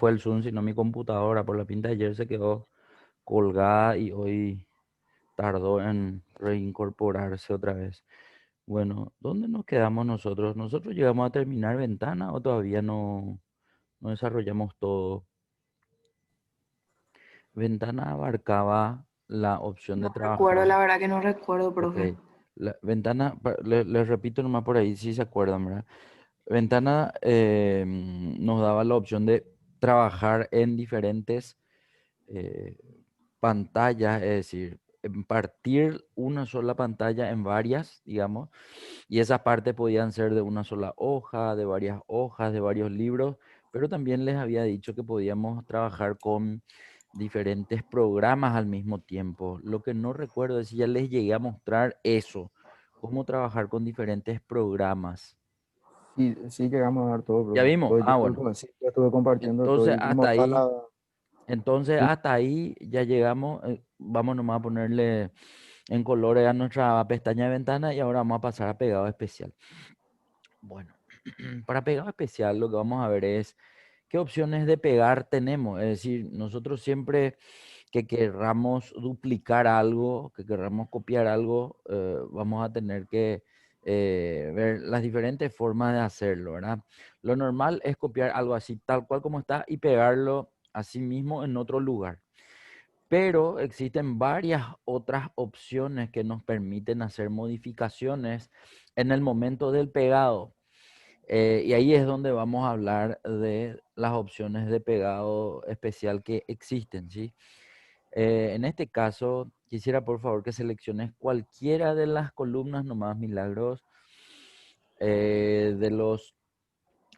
fue el Zoom, sino mi computadora. Por la pinta de ayer se quedó colgada y hoy tardó en reincorporarse otra vez. Bueno, ¿dónde nos quedamos nosotros? ¿Nosotros llegamos a terminar ventana o todavía no desarrollamos todo? Ventana abarcaba la opción de No recuerdo, trabajar. la verdad que no recuerdo, Ok. profe. La ventana, les repito nomás por ahí si se acuerdan, ¿verdad? Ventana nos daba la opción de trabajar en diferentes eh, pantallas, es decir, en partir una sola pantalla en varias, digamos, y esas partes podían ser de una sola hoja, de varias hojas, de varios libros, pero también les había dicho que podíamos trabajar con diferentes programas al mismo tiempo. Lo que no recuerdo es si ya les llegué a mostrar eso, cómo trabajar con diferentes programas. Sí, sí llegamos a dar todo, ¿Ya profe. vimos? Todo, Ah, bueno. sí, ya estuve compartiendo todo Entonces y hasta vimos toda ahí, la... entonces Sí, hasta ahí ya llegamos. Vamos nomás a ponerle en colores a nuestra pestaña de ventana y ahora vamos a pasar a pegado especial. Bueno, para pegado especial lo que vamos a ver es qué opciones de pegar tenemos. Es decir, nosotros siempre que querramos duplicar algo, que querramos copiar algo, vamos a tener que ver las diferentes formas de hacerlo, ¿verdad? Lo normal es copiar algo así, tal cual como está, y pegarlo así mismo en otro lugar. Pero existen varias otras opciones que nos permiten hacer modificaciones en el momento del pegado. Y ahí es donde vamos a hablar de las opciones de pegado especial que existen, ¿sí? En este caso, quisiera por favor que selecciones cualquiera de las columnas nomás, Milagros, de los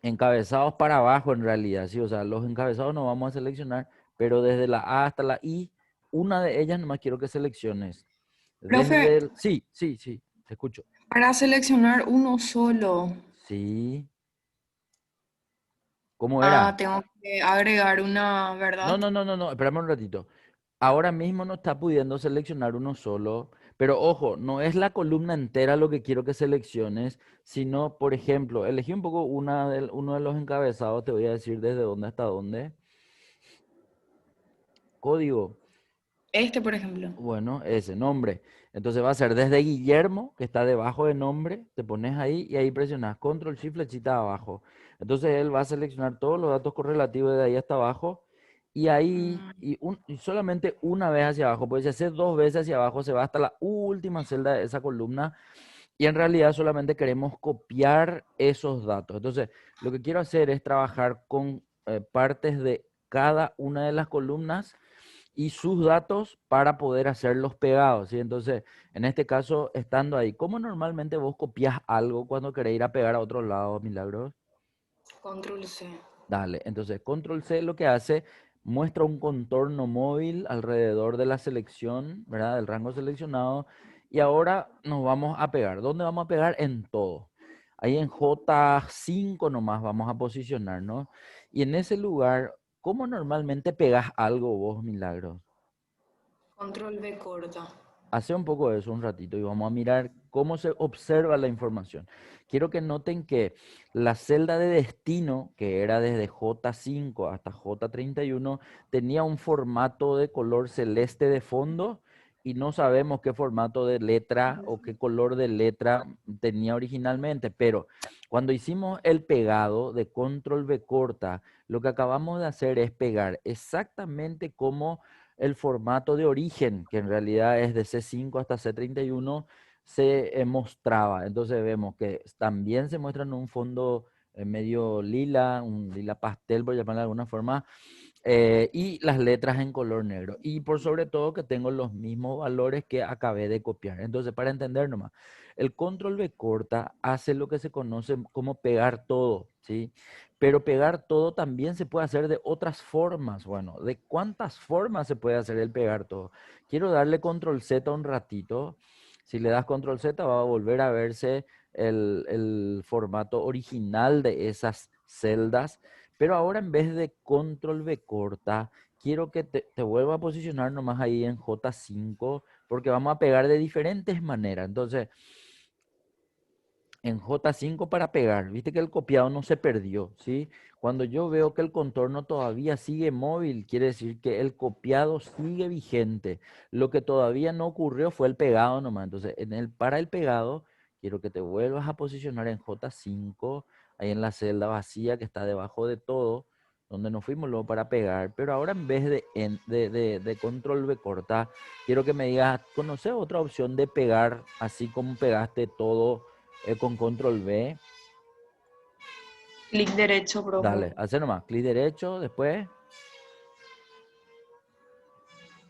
encabezados para abajo en realidad, ¿sí? O sea, los encabezados no vamos a seleccionar, pero desde la A hasta la I, una de ellas nomás quiero que selecciones. Profe, Desde el... Sí, sí, sí, te escucho. para seleccionar uno solo, Sí, ¿cómo era? tengo que agregar una, No, ¿verdad? no, no, no, no, espérame un ratito. Ahora mismo no está pudiendo seleccionar uno solo, pero ojo, no es la columna entera lo que quiero que selecciones, sino, por ejemplo, elegí un poco uno de los encabezados, te voy a decir desde dónde hasta dónde. Código, Este, por ejemplo. bueno, ese nombre. Entonces va a ser desde Guillermo, que está debajo de nombre, te pones ahí y ahí presionas Control Shift flechita abajo. Entonces él va a seleccionar todos los datos correlativos de ahí hasta abajo y ahí, Mm, y solamente una vez hacia abajo, pues si haces dos veces hacia abajo se va hasta la última celda de esa columna y en realidad solamente queremos copiar esos datos. Entonces lo que quiero hacer es trabajar con partes de cada una de las columnas y sus datos para poder hacerlos pegados, ¿sí? Entonces, en este caso, estando ahí, ¿cómo normalmente vos copias algo cuando querés ir a pegar a otro lado, Milagros? Control C. Dale, entonces Control C lo que hace, muestra un contorno móvil alrededor de la selección, ¿verdad? Del rango seleccionado. Y ahora nos vamos a pegar. ¿Dónde vamos a pegar? En todo. Ahí en J5 nomás vamos a posicionarnos. Y en ese lugar, ¿cómo normalmente pegas algo vos, Milagros? Control V corta. Hace un poco de eso un ratito y vamos a mirar cómo se observa la información. Quiero que noten que la celda de destino, que era desde J5 hasta J31, tenía un formato de color celeste de fondo y no sabemos qué formato de letra o qué color de letra tenía originalmente, pero cuando hicimos el pegado de control V corta, lo que acabamos de hacer es pegar exactamente como el formato de origen, que en realidad es de C5 hasta C31, se mostraba. Entonces vemos que también se muestra en un fondo medio lila, un lila pastel, por llamarlo de alguna forma, y las letras en color negro. Y por sobre todo que tengo los mismos valores que acabé de copiar. Entonces, para entender nomás, el control V corta hace lo que se conoce como pegar todo, ¿sí? Pero pegar todo también se puede hacer de otras formas. Bueno, ¿de cuántas formas se puede hacer el pegar todo? Quiero darle control Z un ratito. Si le das control Z va a volver a verse el formato original de esas celdas. Pero ahora en vez de control V corta, quiero que te vuelva a posicionar nomás ahí en J5 porque vamos a pegar de diferentes maneras. Entonces, en J5 para pegar. Viste que el copiado no se perdió, ¿sí? Cuando yo veo que el contorno todavía sigue móvil, quiere decir que el copiado sigue vigente. Lo que todavía no ocurrió fue el pegado nomás. Entonces, para el pegado, quiero que te vuelvas a posicionar en J5, ahí en la celda vacía que está debajo de todo, donde nos fuimos luego para pegar. Pero ahora en vez de control V corta, quiero que me digas, ¿conoces otra opción de pegar así como pegaste todo con control V? Clic derecho, profe. Dale, hacer nomás, clic derecho, después.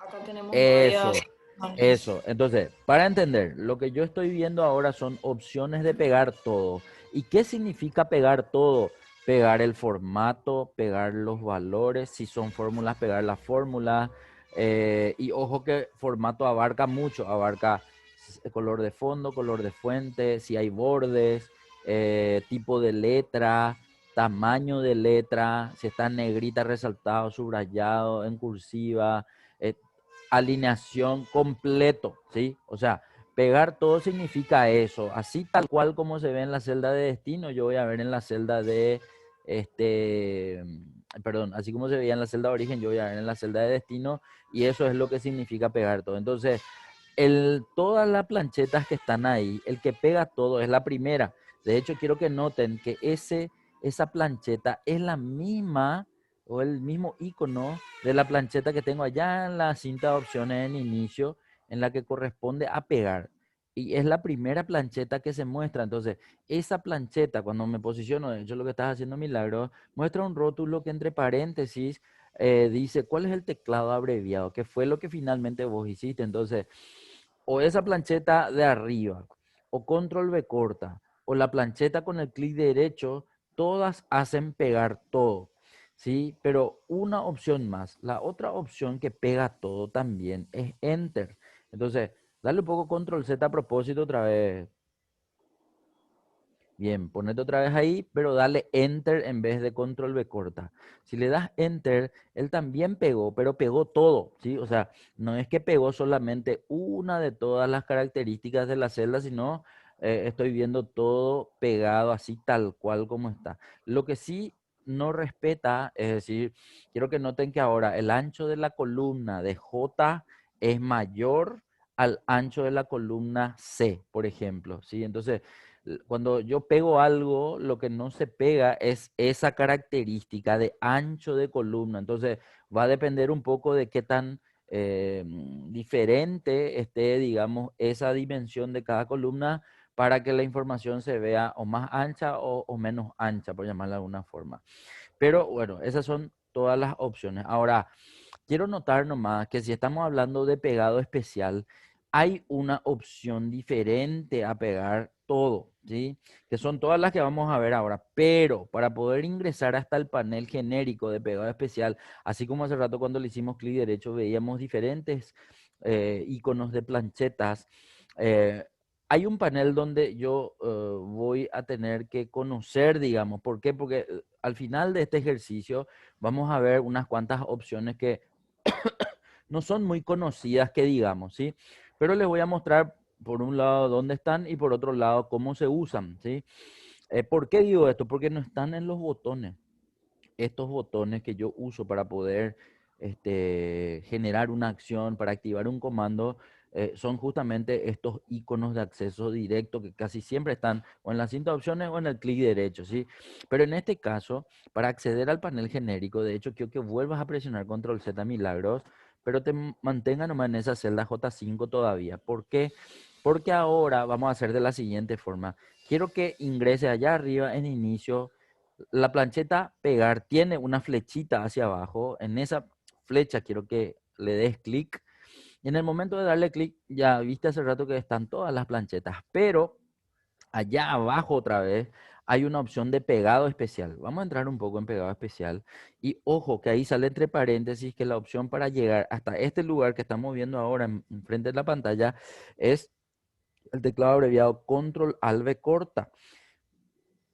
Acá tenemos varias Eso, opciones. eso. Entonces, para entender, lo que yo estoy viendo ahora son opciones de pegar todo. ¿Y qué significa pegar todo? Pegar el formato, pegar los valores, si son fórmulas, pegar la fórmula. Y ojo que formato abarca mucho, abarca color de fondo, color de fuente, si hay bordes, tipo de letra, tamaño de letra, si está en negrita, resaltado, subrayado, en cursiva, eh, alineación completo, ¿sí? O sea, pegar todo significa eso. Así tal cual como se ve en la celda de destino, yo voy a ver en la celda de, perdón, así como se veía en la celda de origen, yo voy a ver en la celda de destino y eso es lo que significa pegar todo. Entonces, todas las planchetas que están ahí, el que pega todo es la primera. De hecho, quiero que noten que esa plancheta es la misma o el mismo icono de la plancheta que tengo allá en la cinta de opciones en inicio, en la que corresponde a pegar. Y es la primera plancheta que se muestra. Entonces, esa plancheta, cuando me posiciono, de hecho lo que estás haciendo milagro, muestra un rótulo que entre paréntesis dice cuál es el teclado abreviado, que fue lo que finalmente vos hiciste. Entonces, o esa plancheta de arriba, o control V corta, o la plancheta con el clic derecho, todas hacen pegar todo, ¿sí? Pero una opción más, la otra opción que pega todo también es Enter. Entonces, dale un poco control Z a propósito otra vez. Bien, ponete otra vez ahí, pero dale Enter en vez de Control V corta. Si le das Enter, él también pegó, pero pegó todo, ¿sí? O sea, no es que pegó solamente una de todas las características de la celda, sino estoy viendo todo pegado así tal cual como está. Lo que sí no respeta, es decir, quiero que noten que ahora el ancho de la columna de J es mayor al ancho de la columna C, por ejemplo, ¿sí? Entonces, cuando yo pego algo, lo que no se pega es esa característica de ancho de columna. Entonces, va a depender un poco de qué tan diferente esté, digamos, esa dimensión de cada columna para que la información se vea o más ancha o menos ancha, por llamarla de alguna forma. Pero bueno, esas son todas las opciones. Ahora, quiero notar nomás que si estamos hablando de pegado especial, hay una opción diferente a pegar todo, ¿sí? Que son todas las que vamos a ver ahora. Pero para poder ingresar hasta el panel genérico de pegado especial, así como hace rato cuando le hicimos clic derecho, veíamos diferentes iconos de planchetas. eh, Hay un panel donde yo voy a tener que conocer, digamos, ¿por qué? Porque al final de este ejercicio vamos a ver unas cuantas opciones que no son muy conocidas que digamos, ¿sí? Pero les voy a mostrar por un lado dónde están y por otro lado cómo se usan, ¿sí? ¿Por qué digo esto? Porque no están en los botones. Estos botones que yo uso para poder generar una acción, para activar un comando, son justamente estos iconos de acceso directo que casi siempre están o en la cinta de opciones o en el clic derecho, ¿sí? Pero en este caso, para acceder al panel genérico, de hecho, quiero que vuelvas a presionar Control Z milagros, pero te mantenga nomás en esa celda J5 todavía. ¿Por qué? Porque ahora vamos a hacer de la siguiente forma. Quiero que ingrese allá arriba en inicio. La plancheta pegar tiene una flechita hacia abajo. En esa flecha quiero que le des clic. Y en el momento de darle clic, ya viste hace rato que están todas las planchetas. Pero allá abajo otra vez hay una opción de pegado especial. Vamos a entrar un poco en pegado especial. Y ojo que ahí sale entre paréntesis que la opción para llegar hasta este lugar que estamos viendo ahora en frente de la pantalla es el teclado abreviado Control Alt V corta.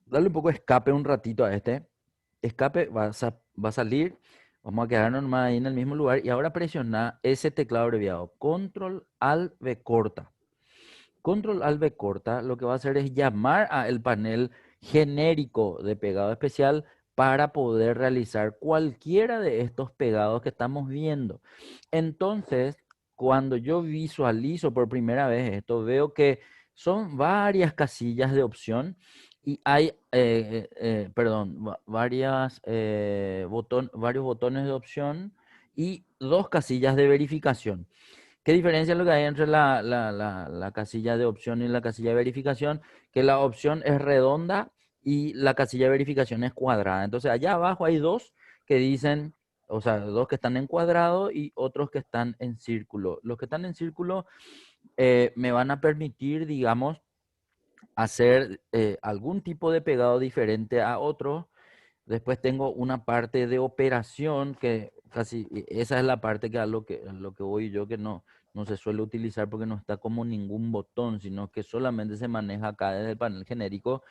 Dale un poco de escape un ratito a este. Escape va a salir. Vamos a quedarnos nomás ahí en el mismo lugar. Y ahora presiona ese teclado abreviado. Control Alt V corta. Control Alt B corta lo que va a hacer es llamar al panel genérico de pegado especial para poder realizar cualquiera de estos pegados que estamos viendo. Entonces, cuando yo visualizo por primera vez esto, veo que son varias casillas de opción y hay, perdón, varios botones de opción y dos casillas de verificación. ¿Qué diferencia es lo que hay entre la casilla de opción y la casilla de verificación? Que la opción es redonda y la casilla de verificación es cuadrada. Entonces, allá abajo hay dos que dicen, o sea, dos que están en cuadrado y otros que están en círculo. Los que están en círculo me van a permitir, digamos, hacer algún tipo de pegado diferente a otro. Después tengo una parte de operación que casi, esa es la parte que a lo que voy yo, que no se suele utilizar porque no está como ningún botón, sino que solamente se maneja acá desde el panel genérico.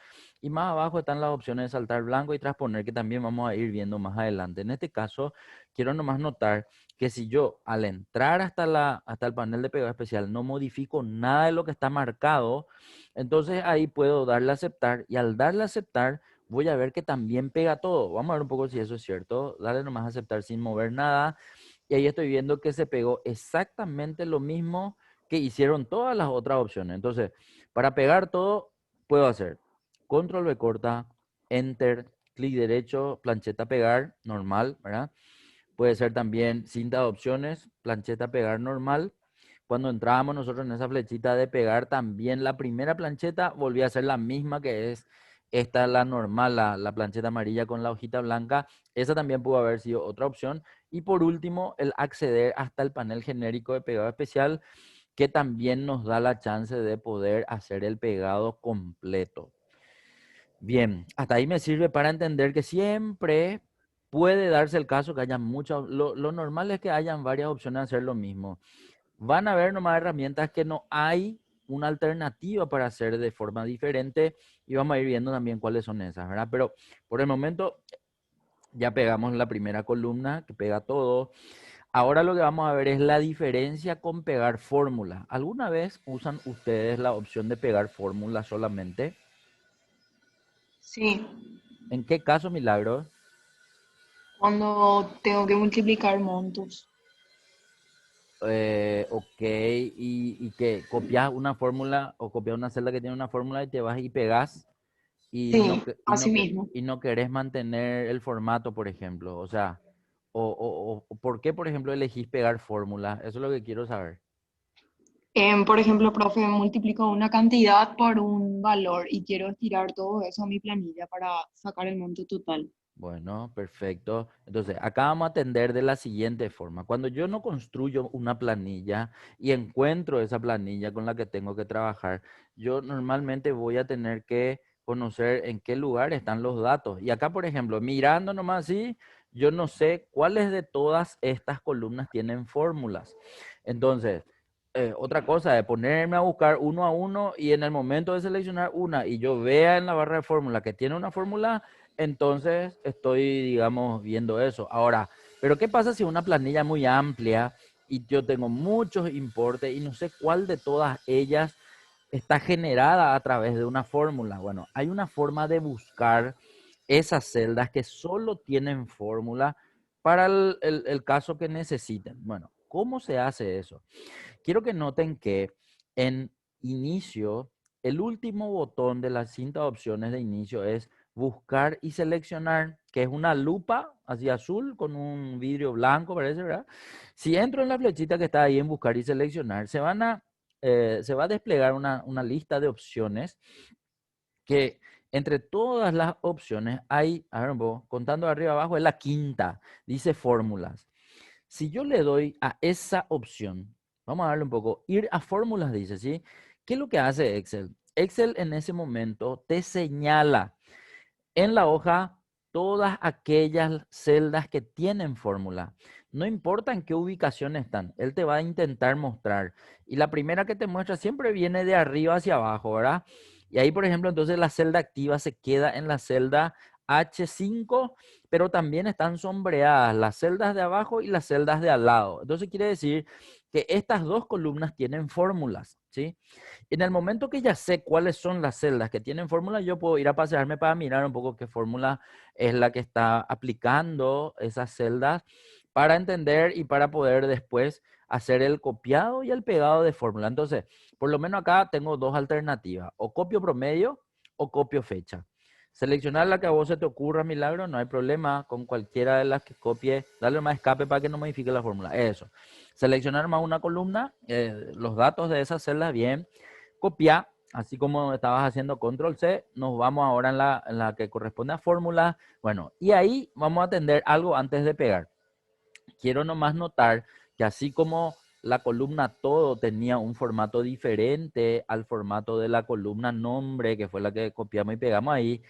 Y más abajo están las opciones de saltar blanco y transponer, que también vamos a ir viendo más adelante. En este caso, quiero nomás notar que si yo al entrar hasta el panel de pegado especial no modifico nada de lo que está marcado, entonces ahí puedo darle a aceptar y al darle a aceptar voy a ver que también pega todo. Vamos a ver un poco si eso es cierto. Dale nomás a aceptar sin mover nada. Y ahí estoy viendo que se pegó exactamente lo mismo que hicieron todas las otras opciones. Entonces, para pegar todo, puedo hacer control B corta, enter, clic derecho, plancheta pegar, normal, ¿verdad? Puede ser también cinta de opciones, plancheta pegar normal. Cuando entrábamos nosotros en esa flechita de pegar, también la primera plancheta volvía a ser la misma que es esta, la normal, la plancheta amarilla con la hojita blanca. Esa también pudo haber sido otra opción. Y por último, el acceder hasta el panel genérico de pegado especial, que también nos da la chance de poder hacer el pegado completo. Bien, hasta ahí me sirve para entender que siempre puede darse el caso que haya muchas, lo normal es que hayan varias opciones de hacer lo mismo. Van a haber nomás herramientas que no hay una alternativa para hacer de forma diferente y vamos a ir viendo también cuáles son esas, ¿verdad? Pero por el momento ya pegamos la primera columna que pega todo. Ahora lo que vamos a ver es la diferencia con pegar fórmula. ¿Alguna vez usan ustedes la opción de pegar fórmula solamente? Sí, ¿En qué caso, Milagro? cuando tengo que multiplicar montos. Ok, y que copias una fórmula o copias una celda que tiene una fórmula y te vas y pegas y no, Sí, así mismo. y no querés mantener el formato, por ejemplo. O sea, o ¿por qué, por ejemplo, elegís pegar fórmula? Eso es lo que quiero saber. Por ejemplo, profe, multiplico una cantidad por un valor y quiero estirar todo eso a mi planilla para sacar el monto total. Bueno, perfecto. Entonces, acá vamos a atender de la siguiente forma. Cuando yo no construyo una planilla y encuentro esa planilla con la que tengo que trabajar, yo normalmente voy a tener que conocer en qué lugar están los datos. Y acá, por ejemplo, mirando nomás así, yo no sé cuáles de todas estas columnas tienen fórmulas. Entonces, otra cosa es ponerme a buscar uno a uno y en el momento de seleccionar una y yo vea en la barra de fórmula que tiene una fórmula, entonces estoy, digamos, viendo eso. Ahora, pero ¿qué pasa si una planilla muy amplia y yo tengo muchos importes y no sé cuál de todas ellas está generada a través de una fórmula? Bueno, hay una forma de buscar esas celdas que solo tienen fórmula para el caso que necesiten. Bueno, ¿cómo se hace eso? Quiero que noten que en inicio, el último botón de la cinta de opciones de inicio es buscar y seleccionar, que es una lupa así azul con un vidrio blanco, parece, ¿verdad? Si entro en la flechita que está ahí en buscar y seleccionar, se va a desplegar una lista de opciones que entre todas las opciones hay, a ver, contando de arriba abajo, es la quinta, dice fórmulas. Si yo le doy a esa opción, vamos a darle un poco, ir a fórmulas, dice, ¿sí? ¿Qué es lo que hace Excel? Excel en ese momento te señala en la hoja todas aquellas celdas que tienen fórmula. No importa en qué ubicación están, él te va a intentar mostrar. Y la primera que te muestra siempre viene de arriba hacia abajo, ¿verdad? Y ahí, por ejemplo, entonces la celda activa se queda en la celda H5, pero también están sombreadas las celdas de abajo y las celdas de al lado. Entonces quiere decir que estas dos columnas tienen fórmulas, ¿sí? En el momento que ya sé cuáles son las celdas que tienen fórmulas, yo puedo ir a pasearme para mirar un poco qué fórmula es la que está aplicando esas celdas para entender y para poder después hacer el copiado y el pegado de fórmula. Entonces, por lo menos acá tengo dos alternativas, o copio promedio o copio fecha. Seleccionar la que a vos se te ocurra, Milagro, no hay problema con cualquiera de las que copie, darle más escape para que no modifique la fórmula. Eso. Seleccionar más una columna, los datos de esa celda, bien. Copiar, así como estabas haciendo control C, nos vamos ahora en la que corresponde a fórmula. Bueno, y ahí vamos a atender algo antes de pegar. Quiero nomás notar que así como la columna todo tenía un formato diferente al formato de la columna nombre, que fue la que copiamos y pegamos ahí,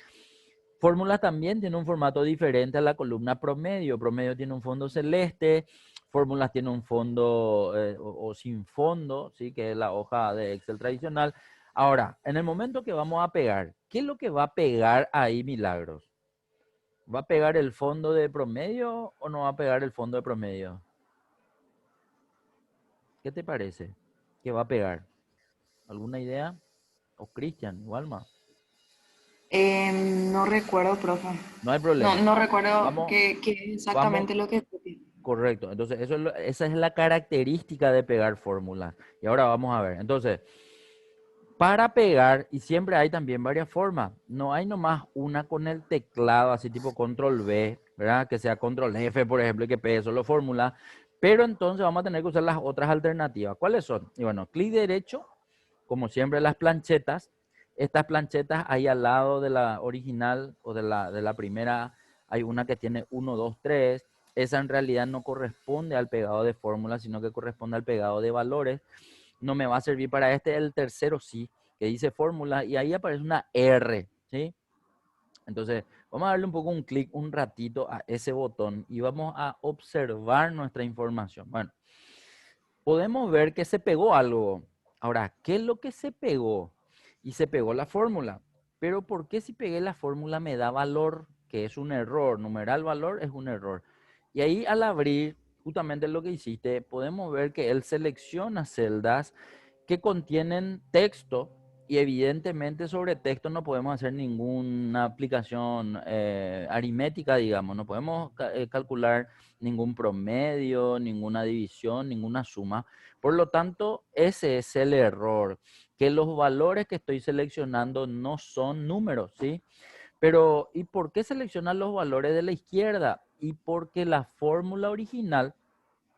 fórmulas también tiene un formato diferente a la columna promedio. Promedio tiene un fondo celeste, fórmulas tiene un fondo o sin fondo, ¿sí? Que es la hoja de Excel tradicional. Ahora, en el momento que vamos a pegar, ¿qué es lo que va a pegar ahí, Milagros? ¿Va a pegar el fondo de promedio o no va a pegar el fondo de promedio? ¿Qué te parece? ¿Qué va a pegar? ¿Alguna idea? ¿O Cristian, o Alma? No recuerdo, profe. No hay No, problema. no recuerdo Vamos, qué es vamos, exactamente lo que copié. correcto. Entonces, esa es la característica de pegar fórmulas. Y ahora vamos a ver. Entonces, para pegar, y siempre hay también varias formas. No hay nomás una con el teclado, así tipo control V, ¿verdad? Que sea control F, por ejemplo, y que pegue solo fórmula. Pero entonces vamos a tener que usar las otras alternativas. ¿Cuáles son? Y bueno, clic derecho, como siempre las planchetas. Estas planchetas ahí al lado de la original o de la primera, hay una que tiene 1, 2, 3. Esa en realidad no corresponde al pegado de fórmula, sino que corresponde al pegado de valores. No me va a servir para este, el tercero sí, que dice fórmula, y ahí aparece una R, ¿sí? Entonces, vamos a darle un poco un clic, un ratito a ese botón y vamos a observar nuestra información. Bueno, podemos ver que se pegó algo. Ahora, ¿qué es lo que se pegó? Y se pegó la fórmula. Pero ¿por qué si pegué la fórmula me da valor? Que es un error. Numeral valor es un error. Y ahí al abrir justamente lo que hiciste, podemos ver que él selecciona celdas que contienen texto y evidentemente sobre texto no podemos hacer ninguna aplicación aritmética, digamos, no podemos calcular ningún promedio, ninguna división, ninguna suma. Por lo tanto, ese es el error, que los valores que estoy seleccionando no son números, ¿sí? Pero, ¿y por qué seleccionar los valores de la izquierda? Y porque la fórmula original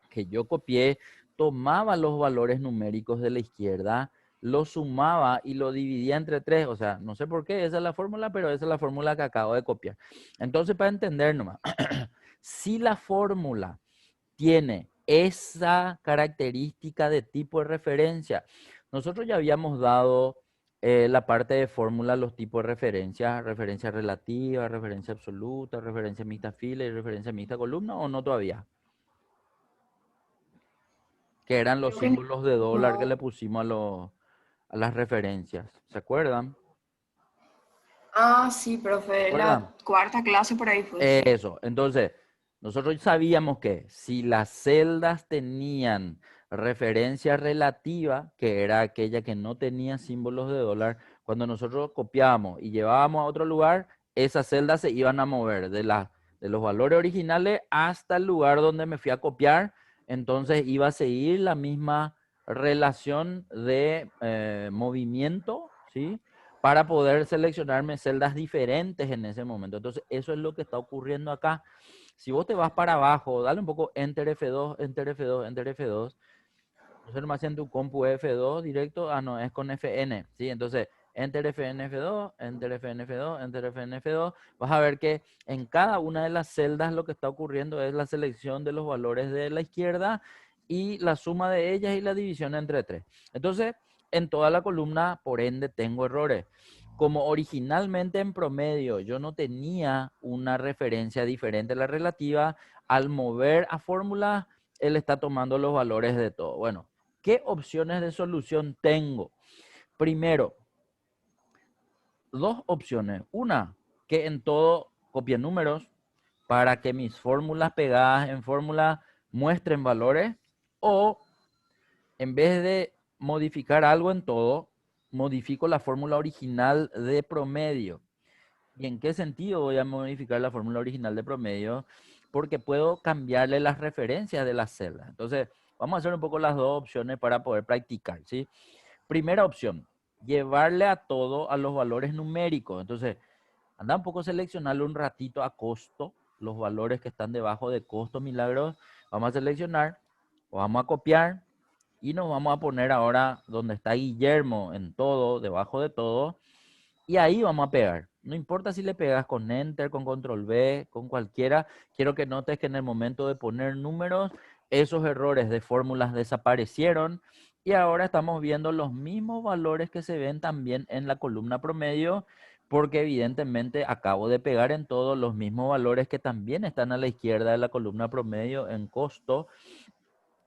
que yo copié tomaba los valores numéricos de la izquierda, lo sumaba y lo dividía entre 3. O sea, no sé por qué, esa es la fórmula, pero esa es la fórmula que acabo de copiar. Entonces, para entender nomás, si la fórmula tiene esa característica de tipo de referencia, nosotros ya habíamos dado la parte de fórmula, los tipos de referencia, referencia relativa, referencia absoluta, referencia mixta fila y referencia mixta columna, ¿o no todavía? Que eran los Creo que símbolos de dólar que le no. pusimos a las referencias. ¿Se acuerdan? Ah, sí, ¿Se profe. acuerdan? La cuarta clase por ahí fue, sí. Eso. Entonces, nosotros sabíamos que si las celdas tenían referencia relativa, que era aquella que no tenía símbolos de dólar, cuando nosotros copiábamos y llevábamos a otro lugar, esas celdas se iban a mover de los valores originales hasta el lugar donde me fui a copiar. Entonces iba a seguir la misma relación de movimiento, ¿sí? Para poder seleccionarme celdas diferentes en ese momento. Entonces, eso es lo que está ocurriendo acá. Si vos te vas para abajo, dale un poco Enter F2, Enter F2, Enter F2. Entonces, nomás en tu compu F2 directo, no, es con FN, ¿sí? Entonces, Enter FN F2, Enter FN F2, Enter FN F2. Vas a ver que en cada una de las celdas lo que está ocurriendo es la selección de los valores de la izquierda y la suma de ellas y la división entre 3. Entonces, en toda la columna, por ende, tengo errores. Como originalmente en promedio yo no tenía una referencia diferente a la relativa, al mover a fórmula, él está tomando los valores de todo. Bueno, ¿qué opciones de solución tengo? Primero, dos opciones. Una, que en todo copie números para que mis fórmulas pegadas en fórmula muestren valores. O en vez de modificar algo en todo, modifico la fórmula original de promedio. ¿Y en qué sentido voy a modificar la fórmula original de promedio? Porque puedo cambiarle las referencias de las celdas. Entonces, vamos a hacer un poco las dos opciones para poder practicar, ¿sí? Primera opción, llevarle a todo a los valores numéricos. Entonces, anda un poco seleccionarle un ratito a costo, los valores que están debajo de costo, Milagros. Vamos a seleccionar, o vamos a copiar y nos vamos a poner ahora donde está Guillermo en todo, debajo de todo. Y ahí vamos a pegar. No importa si le pegas con Enter, con Control V, con cualquiera. Quiero que notes que en el momento de poner números, esos errores de fórmulas desaparecieron. Y ahora estamos viendo los mismos valores que se ven también en la columna promedio, porque evidentemente acabo de pegar en todos los mismos valores que también están a la izquierda de la columna promedio en costo.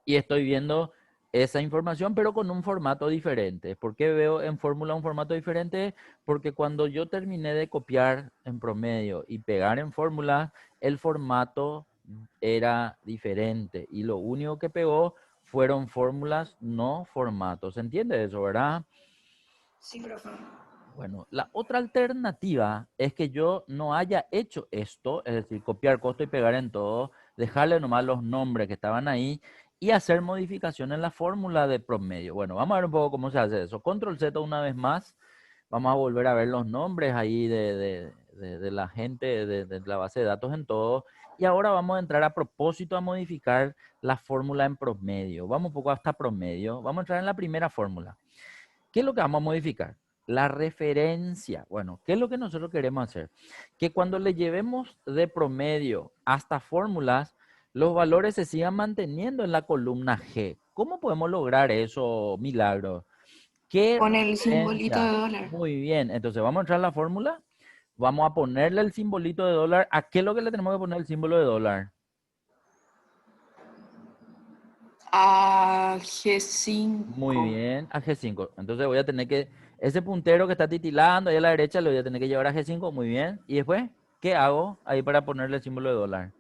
Y estoy viendo esa información, pero con un formato diferente. ¿Por qué veo en fórmula un formato diferente? Porque cuando yo terminé de copiar en promedio y pegar en fórmula, el formato era diferente. Y lo único que pegó fueron fórmulas, no formatos. ¿Se entiende eso, verdad? Sí, profe. Bueno, la otra alternativa es que yo no haya hecho esto, es decir, copiar costo y pegar en todo, dejarle nomás los nombres que estaban ahí y hacer modificaciones en la fórmula de promedio. Bueno, vamos a ver un poco cómo se hace eso. Control Z una vez más. Vamos a volver a ver los nombres ahí de la gente, de la base de datos en todo. Y ahora vamos a entrar a propósito a modificar la fórmula en promedio. Vamos un poco hasta promedio. Vamos a entrar en la primera fórmula. ¿Qué es lo que vamos a modificar? La referencia. Bueno, ¿qué es lo que nosotros queremos hacer? Que cuando le llevemos de promedio hasta fórmulas, los valores se sigan manteniendo en la columna G. ¿Cómo podemos lograr eso, Milagro? ¿Qué Con el simbolito de referencia? dólar. Muy bien, entonces vamos a entrar a la fórmula. Vamos a ponerle el simbolito de dólar. ¿A qué es lo que le tenemos que poner el símbolo de dólar? A Muy G5. bien, a G5. Entonces voy a tener que, ese puntero que está titilando ahí a la derecha, lo voy a tener que llevar a G5. Muy bien. Y después, ¿qué hago ahí para ponerle el símbolo de dólar?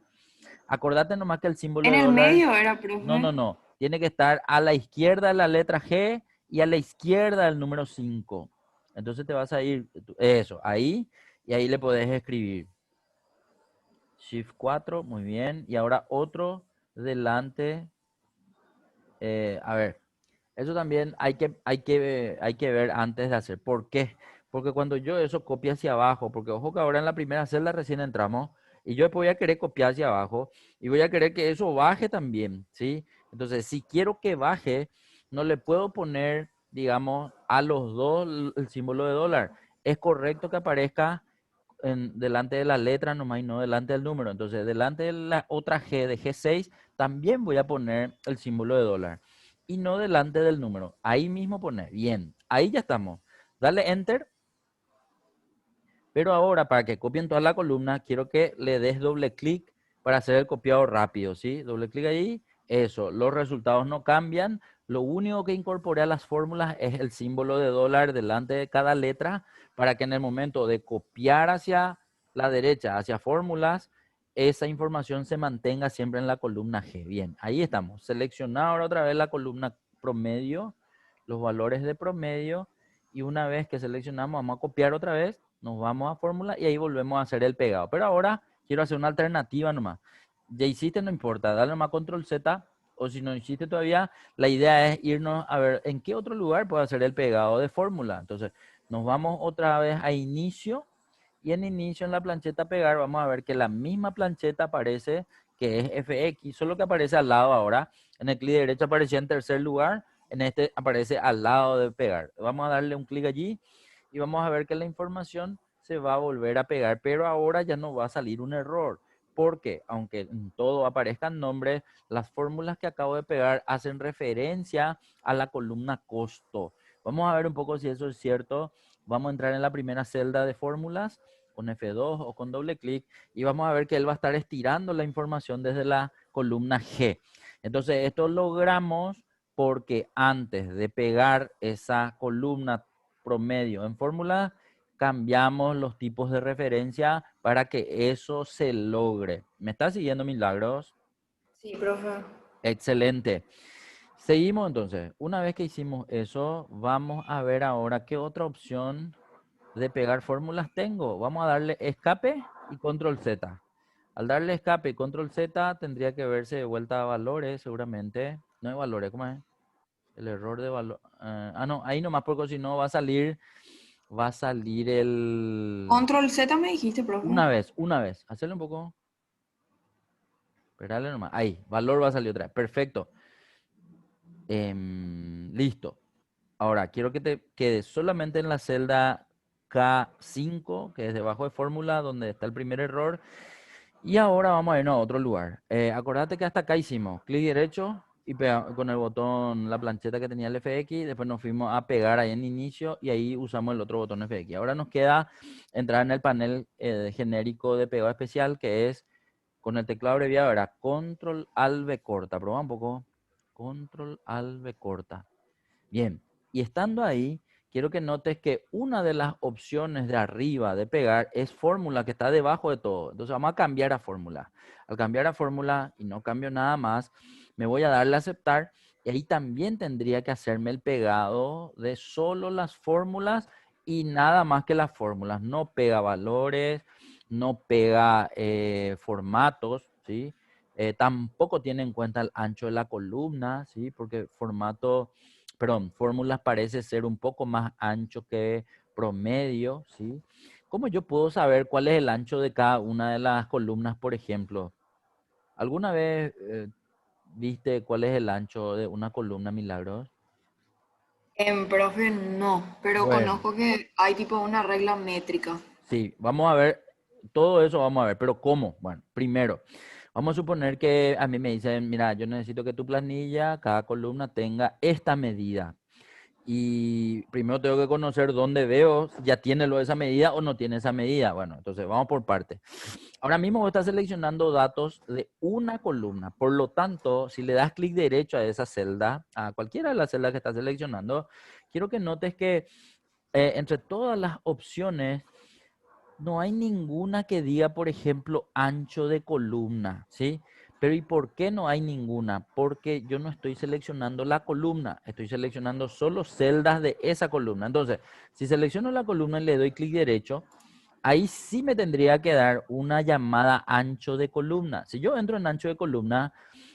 Acordate nomás que el símbolo En de el dólar, medio era, no, no, profe. no. Tiene que estar a la izquierda de la letra G y a la izquierda del número 5. Entonces te vas a ir, eso, ahí, y ahí le podés escribir. Shift 4, muy bien. Y ahora otro delante. A ver, eso también hay que ver antes de hacer. ¿Por qué? Porque cuando yo eso copio hacia abajo, porque ojo que ahora en la primera celda recién entramos, y yo después voy a querer copiar hacia abajo, y voy a querer que eso baje también, ¿sí? Entonces, si quiero que baje, no le puedo poner, digamos, a los dos el símbolo de dólar. Es correcto que aparezca delante de la letra nomás y no delante del número. Entonces, delante de la otra G de G6, también voy a poner el símbolo de dólar y no delante del número. Ahí mismo poner. Bien, ahí ya estamos. Dale Enter. Pero ahora, para que copien toda la columna, quiero que le des doble clic para hacer el copiado rápido, ¿sí? Doble clic ahí. Eso, los resultados no cambian. Lo único que incorporé a las fórmulas es el símbolo de dólar delante de cada letra para que en el momento de copiar hacia la derecha, hacia fórmulas, esa información se mantenga siempre en la columna G. Bien, ahí estamos. Seleccionar ahora otra vez la columna promedio, los valores de promedio, y una vez que seleccionamos, vamos a copiar otra vez, nos vamos a fórmula y ahí volvemos a hacer el pegado. Pero ahora quiero hacer una alternativa nomás. Ya hiciste, no importa, dale nomás control Z, o si no hiciste todavía, la idea es irnos a ver en qué otro lugar puedo hacer el pegado de fórmula. Entonces, nos vamos otra vez a inicio, y en inicio en la plancheta pegar vamos a ver que la misma plancheta aparece, que es FX, solo que aparece al lado ahora. En el clic derecho aparecía en tercer lugar, en este aparece al lado de pegar. Vamos a darle un clic allí y vamos a ver que la información se va a volver a pegar, pero ahora ya no va a salir un error, porque aunque en todo aparezcan nombres, las fórmulas que acabo de pegar hacen referencia a la columna costo. Vamos a ver un poco si eso es cierto. Vamos a entrar en la primera celda de fórmulas con F2 o con doble clic y vamos a ver que él va a estar estirando la información desde la columna G. Entonces, esto logramos porque antes de pegar esa columna promedio en fórmula, cambiamos los tipos de referencia para que eso se logre. ¿Me está siguiendo, Milagros? Sí, profe. Excelente. Seguimos entonces. Una vez que hicimos eso, vamos a ver ahora qué otra opción de pegar fórmulas tengo. Vamos a darle escape y control Z. Al darle escape y control Z tendría que verse de vuelta a valores seguramente. No hay valores, ¿cómo es? El error de valor. No, ahí nomás porque si no va a salir el... Control Z me dijiste, profe. Una vez. Hacerle un poco. Esperarle nomás. Ahí, valor va a salir otra vez. Perfecto. Listo. Ahora, quiero que te quedes solamente en la celda K5, que es debajo de fórmula, donde está el primer error. Y ahora vamos a irnos a otro lugar. Acordate que hasta acá hicimos clic derecho y con el botón, la plancheta que tenía el FX. Después nos fuimos a pegar ahí en inicio y ahí usamos el otro botón FX. Ahora nos queda entrar en el panel genérico de pegado especial, que es con el teclado abreviado, era Control Alt V corta. Probá un poco. Control Alt V corta. Bien, y estando ahí, quiero que notes que una de las opciones de arriba de pegar es fórmula, que está debajo de todo. Entonces vamos a cambiar a fórmula. Al cambiar a fórmula y no cambio nada más, me voy a darle a aceptar y ahí también tendría que hacerme el pegado de solo las fórmulas y nada más que las fórmulas. No pega valores, no pega formatos, ¿sí? Tampoco tiene en cuenta el ancho de la columna, ¿sí? Porque fórmulas parece ser un poco más ancho que promedio, ¿sí? ¿Cómo yo puedo saber cuál es el ancho de cada una de las columnas, por ejemplo? ¿Alguna vez viste cuál es el ancho de una columna, Milagros? Profe, no, pero Bueno, conozco que hay tipo una regla métrica. sí, vamos a ver, todo eso vamos a ver, pero ¿cómo? Bueno, primero, vamos a suponer que a mí me dicen, mira, yo necesito que tu planilla, cada columna tenga esta medida. Y primero tengo que conocer dónde veo si ya tiene esa medida o no tiene esa medida. Bueno, entonces vamos por parte. Ahora mismo vos estás seleccionando datos de una columna. Por lo tanto, si le das clic derecho a esa celda, a cualquiera de las celdas que estás seleccionando, quiero que notes que entre todas las opciones no hay ninguna que diga, por ejemplo, ancho de columna, ¿sí? Pero ¿y por qué no hay ninguna? Porque yo no estoy seleccionando la columna, estoy seleccionando solo celdas de esa columna. Entonces, si selecciono la columna y le doy clic derecho, ahí sí me tendría que dar una llamada ancho de columna. Si yo entro en ancho de columna,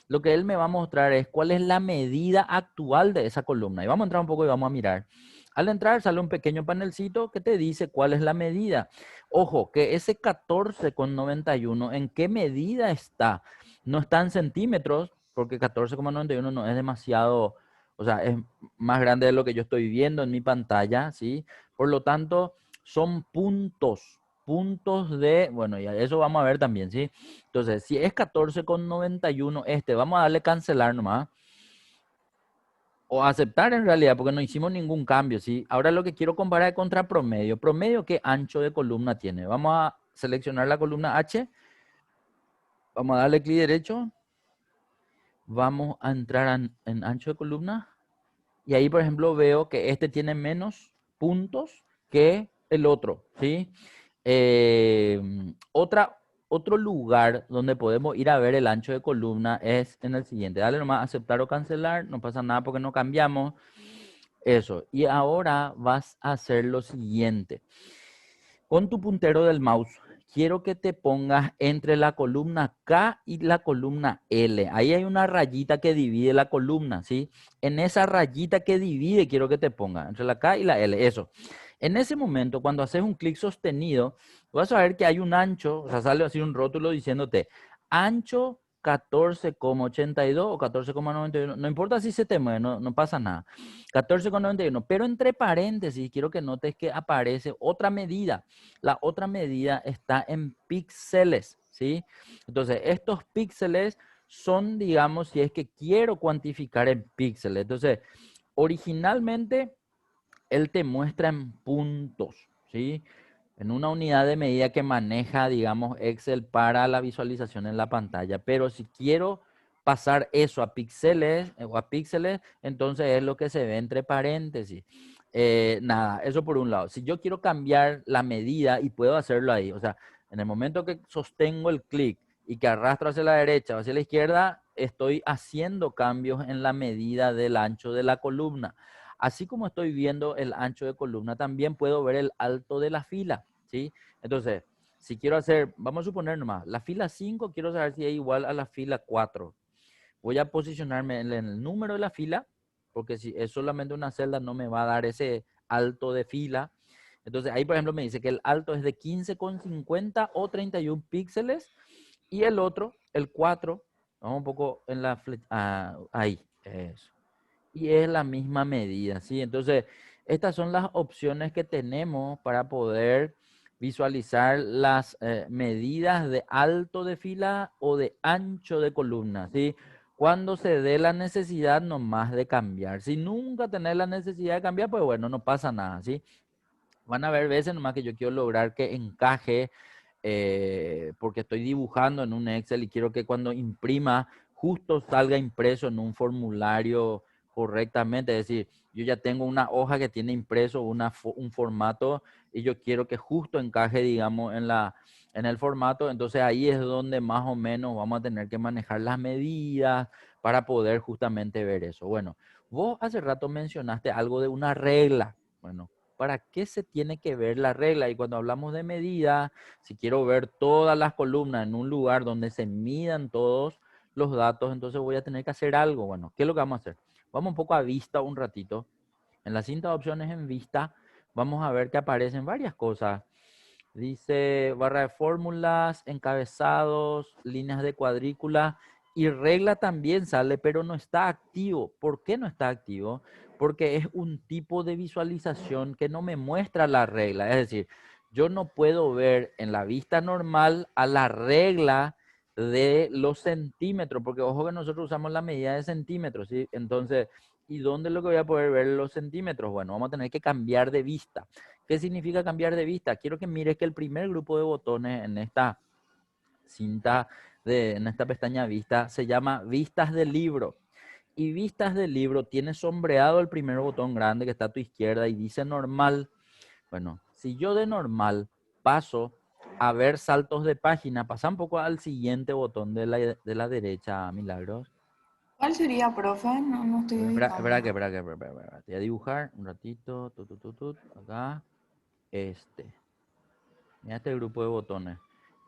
lo que él me va a mostrar es cuál es la medida actual de esa columna. Y vamos a entrar un poco y vamos a mirar. Al entrar sale un pequeño panelcito que te dice cuál es la medida. Ojo, que ese 14,91, ¿en qué medida está? No está en centímetros, porque 14,91 no es demasiado, o sea, es más grande de lo que yo estoy viendo en mi pantalla, ¿sí? Por lo tanto, son puntos de, bueno, y a eso vamos a ver también, ¿sí? Entonces, si es 14,91 vamos a darle cancelar nomás. O aceptar en realidad, porque no hicimos ningún cambio, ¿sí? Ahora lo que quiero comparar es contra promedio. Promedio, ¿qué ancho de columna tiene? Vamos a seleccionar la columna H. Vamos a darle clic derecho. Vamos a entrar en ancho de columna. Y ahí, por ejemplo, veo que este tiene menos puntos que el otro, ¿sí? Eh, otra, Otro lugar donde podemos ir a ver el ancho de columna es en el siguiente. Dale nomás a aceptar o cancelar, no pasa nada porque no cambiamos. Eso. Y ahora vas a hacer lo siguiente. Con tu puntero del mouse, quiero que te pongas entre la columna K y la columna L. Ahí hay una rayita que divide la columna, ¿sí? En esa rayita que divide, quiero que te pongas entre la K y la L. Eso. En ese momento, cuando haces un clic sostenido, vas a ver que hay un ancho, o sea, sale así un rótulo diciéndote ancho 14,82 o 14,91. No importa si se te mueve, no pasa nada. 14,91. Pero entre paréntesis, quiero que notes que aparece otra medida. La otra medida está en píxeles, ¿sí? Entonces, estos píxeles son, digamos, si es que quiero cuantificar en píxeles. Entonces, originalmente, él te muestra en puntos, ¿sí? En una unidad de medida que maneja, digamos, Excel para la visualización en la pantalla. Pero si quiero pasar eso a píxeles entonces es lo que se ve entre paréntesis. Nada, eso por un lado. Si yo quiero cambiar la medida y puedo hacerlo ahí, o sea, en el momento que sostengo el clic y que arrastro hacia la derecha o hacia la izquierda, estoy haciendo cambios en la medida del ancho de la columna. Así como estoy viendo el ancho de columna, también puedo ver el alto de la fila, ¿sí? Entonces, si quiero hacer, vamos a suponer nomás, la fila 5 quiero saber si es igual a la fila 4. Voy a posicionarme en el número de la fila, porque si es solamente una celda no me va a dar ese alto de fila. Entonces ahí, por ejemplo, me dice que el alto es de 15,50 o 31 píxeles y el otro, el 4, vamos un poco en la ahí, eso. Y es la misma medida, ¿sí? Entonces, estas son las opciones que tenemos para poder visualizar las medidas de alto de fila o de ancho de columna, ¿sí? Cuando se dé la necesidad nomás de cambiar. Si nunca tenés la necesidad de cambiar, pues bueno, no pasa nada, ¿sí? Van a haber veces nomás que yo quiero lograr que encaje porque estoy dibujando en un Excel y quiero que cuando imprima justo salga impreso en un formulario correctamente. Es decir, yo ya tengo una hoja que tiene impreso un formato y yo quiero que justo encaje, digamos, en el formato. Entonces ahí es donde más o menos vamos a tener que manejar las medidas para poder justamente ver eso. Bueno, vos hace rato mencionaste algo de una regla. Bueno, ¿para qué se tiene que ver la regla? Y cuando hablamos de medida, si quiero ver todas las columnas en un lugar donde se midan todos los datos, entonces voy a tener que hacer algo. Bueno, ¿qué es lo que vamos a hacer? Vamos un poco a vista un ratito. En la cinta de opciones en vista, vamos a ver que aparecen varias cosas. Dice barra de fórmulas, encabezados, líneas de cuadrícula y regla también sale, pero no está activo. ¿Por qué no está activo? Porque es un tipo de visualización que no me muestra la regla. Es decir, yo no puedo ver en la vista normal a la regla de los centímetros, porque ojo que nosotros usamos la medida de centímetros, ¿sí? Entonces, ¿y dónde es lo que voy a poder ver los centímetros? Bueno, vamos a tener que cambiar de vista. ¿Qué significa cambiar de vista? Quiero que mires que el primer grupo de botones en esta cinta, en esta pestaña vista, se llama vistas del libro. Y vistas del libro tiene sombreado el primer botón grande que está a tu izquierda y dice normal. Bueno, si yo de normal paso a ver saltos de página, pasa un poco al siguiente botón de la derecha, Milagros. ¿Cuál sería, profe? No, no estoy ubicando. Espera. Te voy a dibujar un ratito. Acá. Este. Mira este grupo de botones.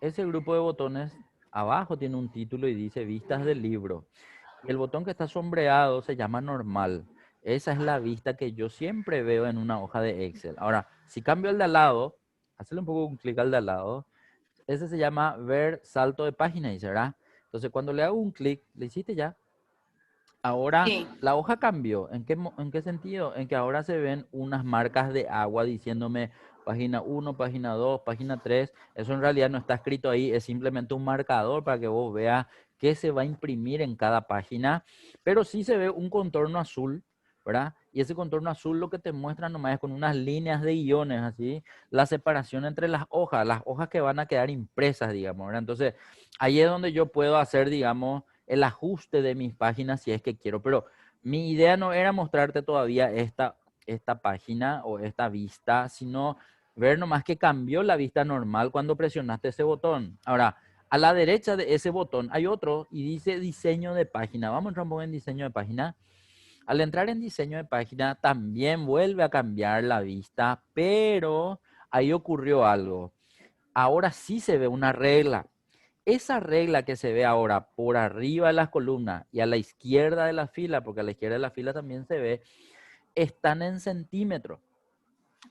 Ese grupo de botones abajo tiene un título y dice vistas del libro. Y el botón que está sombreado se llama normal. Esa es la vista que yo siempre veo en una hoja de Excel. Ahora, si cambio el de al lado, hazle un poco un clic al de al lado, ese se llama ver salto de página, dice, ¿verdad? Entonces, cuando le hago un clic, ¿le hiciste ya? Ahora Sí. la hoja cambió. En qué sentido? En que ahora se ven unas marcas de agua diciéndome página 1, página 2, página 3. Eso en realidad no está escrito ahí, es simplemente un marcador para que vos veas qué se va a imprimir en cada página. Pero sí se ve un contorno azul, ¿verdad? Y ese contorno azul lo que te muestra nomás es con unas líneas de guiones, así, la separación entre las hojas que van a quedar impresas, digamos, ¿verdad? Entonces, ahí es donde yo puedo hacer, digamos, el ajuste de mis páginas si es que quiero, pero mi idea no era mostrarte todavía esta página o esta vista, sino ver nomás que cambió la vista normal cuando presionaste ese botón. Ahora, a la derecha de ese botón hay otro y dice diseño de página. Vamos a entrar un poco en diseño de página. Al entrar en diseño de página también vuelve a cambiar la vista, pero ahí ocurrió algo. Ahora sí se ve una regla. Esa regla que se ve ahora por arriba de las columnas y a la izquierda de la fila, porque a la izquierda de la fila también se ve, están en centímetros.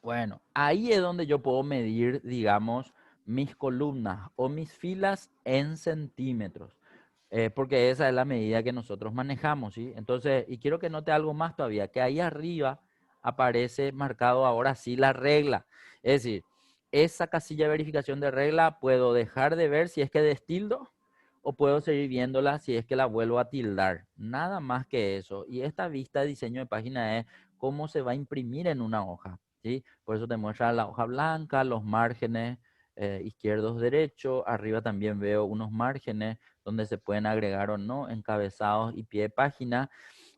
Bueno, ahí es donde yo puedo medir, digamos, mis columnas o mis filas en centímetros, porque esa es la medida que nosotros manejamos, ¿sí? Entonces, y quiero que note algo más todavía, que ahí arriba aparece marcado ahora sí la regla. Es decir, esa casilla de verificación de regla puedo dejar de ver si es que destildo o puedo seguir viéndola si es que la vuelvo a tildar. Nada más que eso. Y esta vista de diseño de página es cómo se va a imprimir en una hoja, ¿sí? Por eso te muestra la hoja blanca, los márgenes izquierdos, derechos. Arriba también veo unos márgenes donde se pueden agregar o no encabezados y pie de página.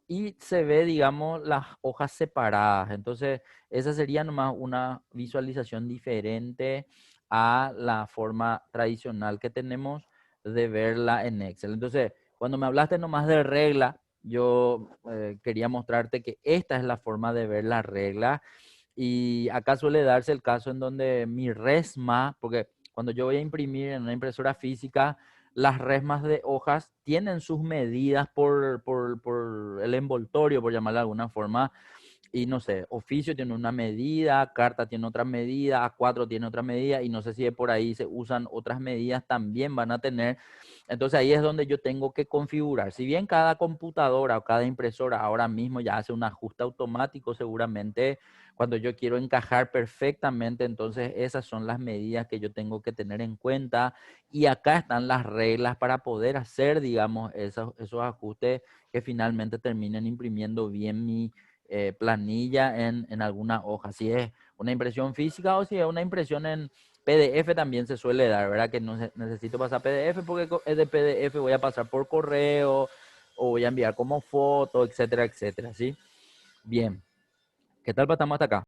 Y se ve, digamos, las hojas separadas. Entonces, esa sería nomás una visualización diferente a la forma tradicional que tenemos de verla en Excel. Entonces, Cuando me hablaste nomás de regla, yo quería mostrarte que esta es la forma de ver la regla. Y acá suele darse el caso en donde mi resma, porque cuando yo voy a imprimir en una impresora física, las resmas de hojas tienen sus medidas por el envoltorio, por llamarlo de alguna forma. Y no sé, oficio tiene una medida, carta tiene otra medida, A4 tiene otra medida, y no sé si de por ahí se usan otras medidas, también van a tener. Entonces ahí es donde yo tengo que configurar. Si bien cada computadora o cada impresora ahora mismo ya hace un ajuste automático, seguramente cuando yo quiero encajar perfectamente, entonces esas son las medidas que yo tengo que tener en cuenta. Y acá están las reglas para poder hacer, digamos, esos ajustes que finalmente terminen imprimiendo bien mi planilla en alguna hoja. Si es una impresión física o si es una impresión en PDF también se suele dar, ¿verdad? Que no necesito pasar PDF porque es de PDF, voy a pasar por correo o voy a enviar como foto, etcétera, etcétera, ¿sí? Bien. ¿Qué tal pasamos hasta acá?